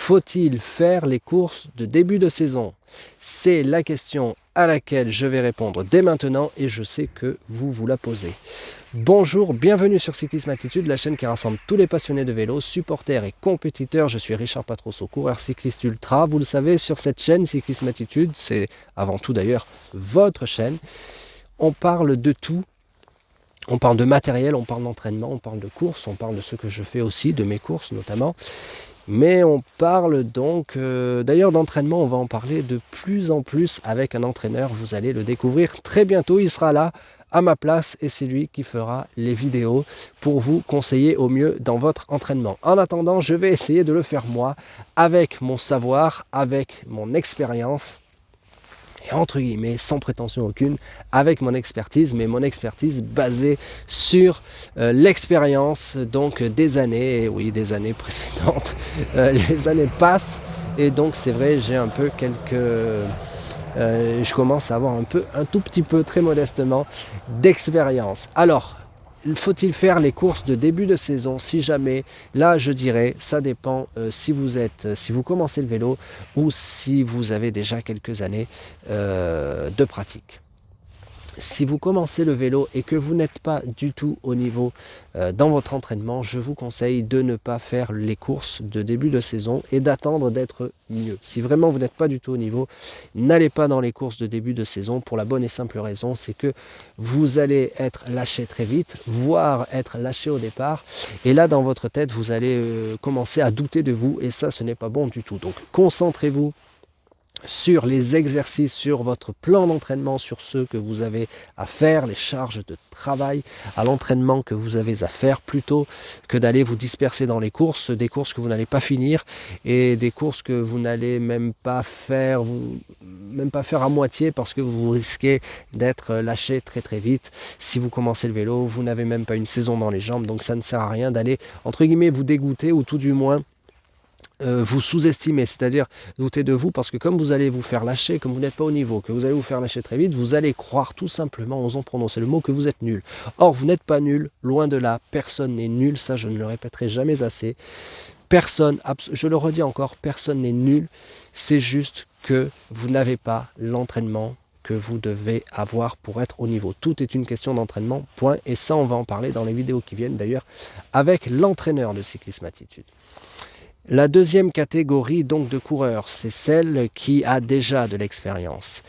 Faut-il faire les courses de début de saison? C'est la question à laquelle je vais répondre dès maintenant et je sais que vous la posez. Bonjour, bienvenue sur Cyclisme Attitude, la chaîne qui rassemble tous les passionnés de vélo, supporters et compétiteurs. Je suis Richard Patrosso, coureur cycliste ultra. Vous le savez, sur cette chaîne Cyclisme Attitude, c'est avant tout d'ailleurs votre chaîne. On parle de tout. On parle de matériel, on parle d'entraînement, on parle de courses, on parle de ce que je fais aussi, de mes courses notamment. Mais on parle donc, d'ailleurs d'entraînement, on va en parler de plus en plus avec un entraîneur. Vous allez le découvrir très bientôt, il sera là à ma place et c'est lui qui fera les vidéos pour vous conseiller au mieux dans votre entraînement. En attendant, je vais essayer de le faire moi, avec mon savoir, avec mon expérience. Et entre guillemets, sans prétention aucune, avec mon expertise, mais mon expertise basée sur l'expérience donc des années, et oui, des années précédentes. Les années passent et donc c'est vrai, j'ai un peu je commence à avoir un tout petit peu, très modestement, d'expérience. Alors, faut-il faire les courses de début de saison? Si jamais, là je dirais, ça dépend si vous commencez le vélo ou si vous avez déjà quelques années de pratique. Si vous commencez le vélo et que vous n'êtes pas du tout au niveau dans votre entraînement, je vous conseille de ne pas faire les courses de début de saison et d'attendre d'être mieux. Si vraiment vous n'êtes pas du tout au niveau, n'allez pas dans les courses de début de saison pour la bonne et simple raison, c'est que vous allez être lâché très vite, voire être lâché au départ. Et là, dans votre tête, vous allez commencer à douter de vous et ça, ce n'est pas bon du tout. Donc, concentrez-vous sur les exercices, sur votre plan d'entraînement, sur ce que vous avez à faire, les charges de travail à l'entraînement que vous avez à faire, plutôt que d'aller vous disperser dans les courses, des courses que vous n'allez pas finir et des courses que vous n'allez même pas faire à moitié parce que vous risquez d'être lâché très très vite. Si vous commencez le vélo, vous n'avez même pas une saison dans les jambes, donc ça ne sert à rien d'aller entre guillemets vous dégoûter ou tout du moins vous sous-estimez, c'est-à-dire douter de vous parce que comme vous allez vous faire lâcher, comme vous n'êtes pas au niveau, que vous allez vous faire lâcher très vite, vous allez croire tout simplement, osons prononcer le mot, que vous êtes nul. Or, vous n'êtes pas nul, loin de là, personne n'est nul, ça je ne le répéterai jamais assez. Personne, je le redis encore, personne n'est nul, c'est juste que vous n'avez pas l'entraînement que vous devez avoir pour être au niveau. Tout est une question d'entraînement, point, et ça on va en parler dans les vidéos qui viennent d'ailleurs avec l'entraîneur de Cyclisme Attitude. La deuxième catégorie donc de coureurs, c'est celle qui a déjà de l'expérience.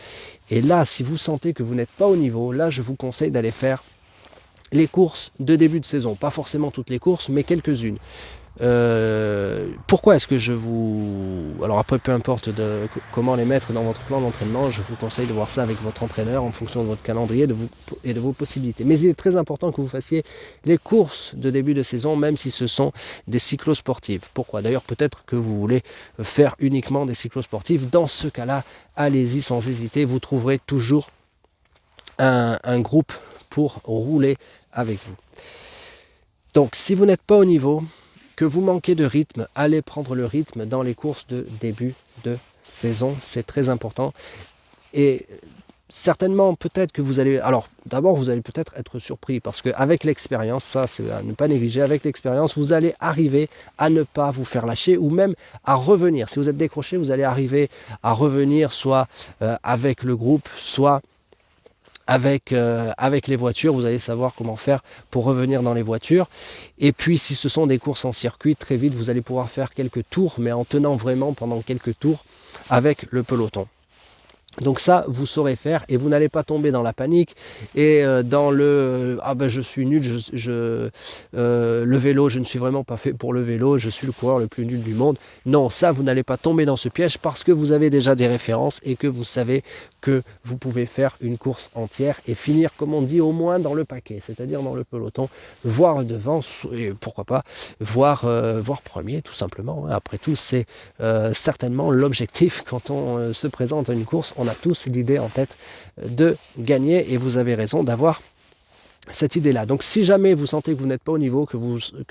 Et là, si vous sentez que vous n'êtes pas au niveau, là je vous conseille d'aller faire les courses de début de saison. Pas forcément toutes les courses, mais quelques-unes. Pourquoi est-ce que je vous... Alors après, peu importe comment les mettre dans votre plan d'entraînement, je vous conseille de voir ça avec votre entraîneur en fonction de votre calendrier et de vos possibilités. Mais il est très important que vous fassiez les courses de début de saison, même si ce sont des cyclosportives. Pourquoi? D'ailleurs, peut-être que vous voulez faire uniquement des cyclosportives. Dans ce cas-là, allez-y sans hésiter, vous trouverez toujours un groupe pour rouler avec vous. Donc, si vous n'êtes pas au niveau, que vous manquez de rythme, allez prendre le rythme dans les courses de début de saison, c'est très important. Et certainement, peut-être que vous allez... Alors, d'abord, vous allez peut-être être surpris parce qu'avec l'expérience, ça c'est à ne pas négliger, avec l'expérience, vous allez arriver à ne pas vous faire lâcher ou même à revenir. Si vous êtes décroché, vous allez arriver à revenir soit avec le groupe, soit avec les voitures, vous allez savoir comment faire pour revenir dans les voitures. Et puis si ce sont des courses en circuit, très vite vous allez pouvoir faire quelques tours, mais en tenant vraiment pendant quelques tours avec le peloton. Donc ça, vous saurez faire et vous n'allez pas tomber dans la panique et dans le « ah ben je suis nul, le vélo, je ne suis vraiment pas fait pour le vélo, je suis le coureur le plus nul du monde ». Non, ça, vous n'allez pas tomber dans ce piège parce que vous avez déjà des références et que vous savez que vous pouvez faire une course entière et finir, comme on dit, au moins dans le paquet, c'est-à-dire dans le peloton, voire devant, et pourquoi pas, voire premier, tout simplement. Après tout, c'est certainement l'objectif quand on se présente à une course. On a tous l'idée en tête de gagner et vous avez raison d'avoir cette idée-là. Donc si jamais vous sentez que vous n'êtes pas au niveau, que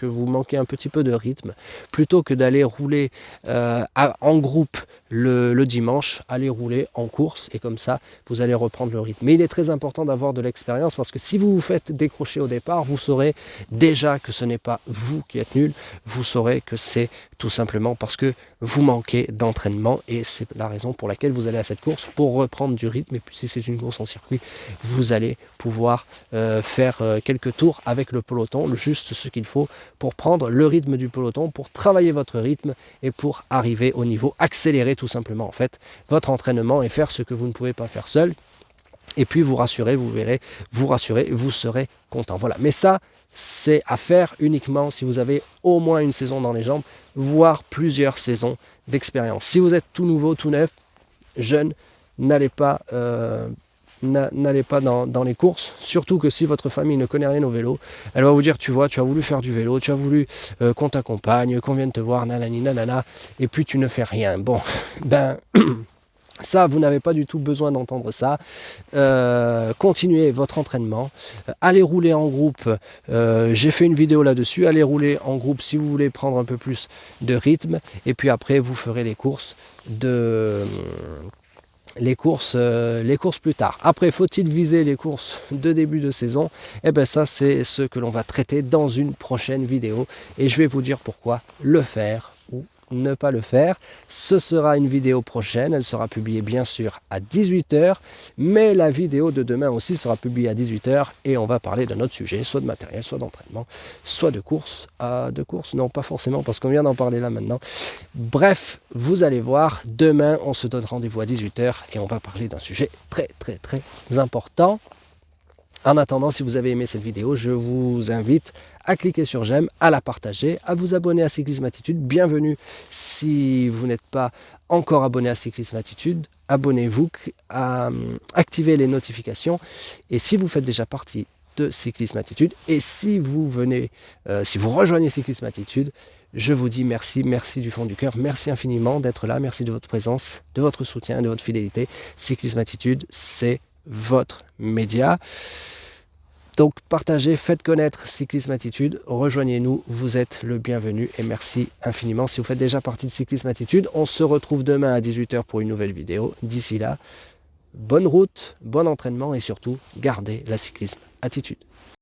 vous manquez un petit peu de rythme, plutôt que d'aller rouler en groupe le dimanche, allez rouler en course et comme ça, vous allez reprendre le rythme. Mais il est très important d'avoir de l'expérience parce que si vous vous faites décrocher au départ, vous saurez déjà que ce n'est pas vous qui êtes nul, vous saurez que c'est tout simplement parce que vous manquez d'entraînement et c'est la raison pour laquelle vous allez à cette course pour reprendre du rythme. Et puis si c'est une course en circuit, vous allez pouvoir faire quelques tours avec le peloton, juste ce qu'il faut pour prendre le rythme du peloton, pour travailler votre rythme et pour arriver au niveau accéléré tout simplement en fait votre entraînement et faire ce que vous ne pouvez pas faire seul. Et puis vous rassurez, vous verrez, vous serez content. Voilà, mais ça, c'est à faire uniquement si vous avez au moins une saison dans les jambes, voire plusieurs saisons d'expérience. Si vous êtes tout nouveau, tout neuf, jeune, n'allez pas dans les courses, surtout que si votre famille ne connaît rien au vélo, elle va vous dire, tu vois, tu as voulu faire du vélo, tu as voulu qu'on t'accompagne, qu'on vienne te voir, nanani, nanana, et puis tu ne fais rien. Bon, ben... Ça, vous n'avez pas du tout besoin d'entendre ça. Continuez votre entraînement. Allez rouler en groupe. J'ai fait une vidéo là-dessus. Allez rouler en groupe si vous voulez prendre un peu plus de rythme. Et puis après, vous ferez les courses plus tard. Après, faut-il viser les courses de début de saison? Eh bien ça, c'est ce que l'on va traiter dans une prochaine vidéo. Et je vais vous dire pourquoi le faire ou ne pas le faire. Ce sera une vidéo prochaine, elle sera publiée bien sûr à 18 h, mais la vidéo de demain aussi sera publiée à 18 h et on va parler d'un autre sujet, soit de matériel, soit d'entraînement, soit de course. Non, pas forcément parce qu'on vient d'en parler là maintenant. Bref, vous allez voir, demain on se donne rendez-vous à 18 h et on va parler d'un sujet très très très important. En attendant, si vous avez aimé cette vidéo, je vous invite à cliquer sur j'aime, à la partager, à vous abonner à Cyclisme Attitude. Bienvenue si vous n'êtes pas encore abonné à Cyclisme Attitude. Abonnez-vous, activez les notifications. Et si vous faites déjà partie de Cyclisme Attitude, et si vous rejoignez Cyclisme Attitude, je vous dis merci du fond du cœur. Merci infiniment d'être là. Merci de votre présence, de votre soutien, de votre fidélité. Cyclisme Attitude, c'est votre média. Donc partagez, faites connaître Cyclisme Attitude, rejoignez-nous, vous êtes le bienvenu et merci infiniment si vous faites déjà partie de Cyclisme Attitude. On se retrouve demain à 18 h pour une nouvelle vidéo. D'ici là, bonne route, bon entraînement et surtout, gardez la Cyclisme Attitude.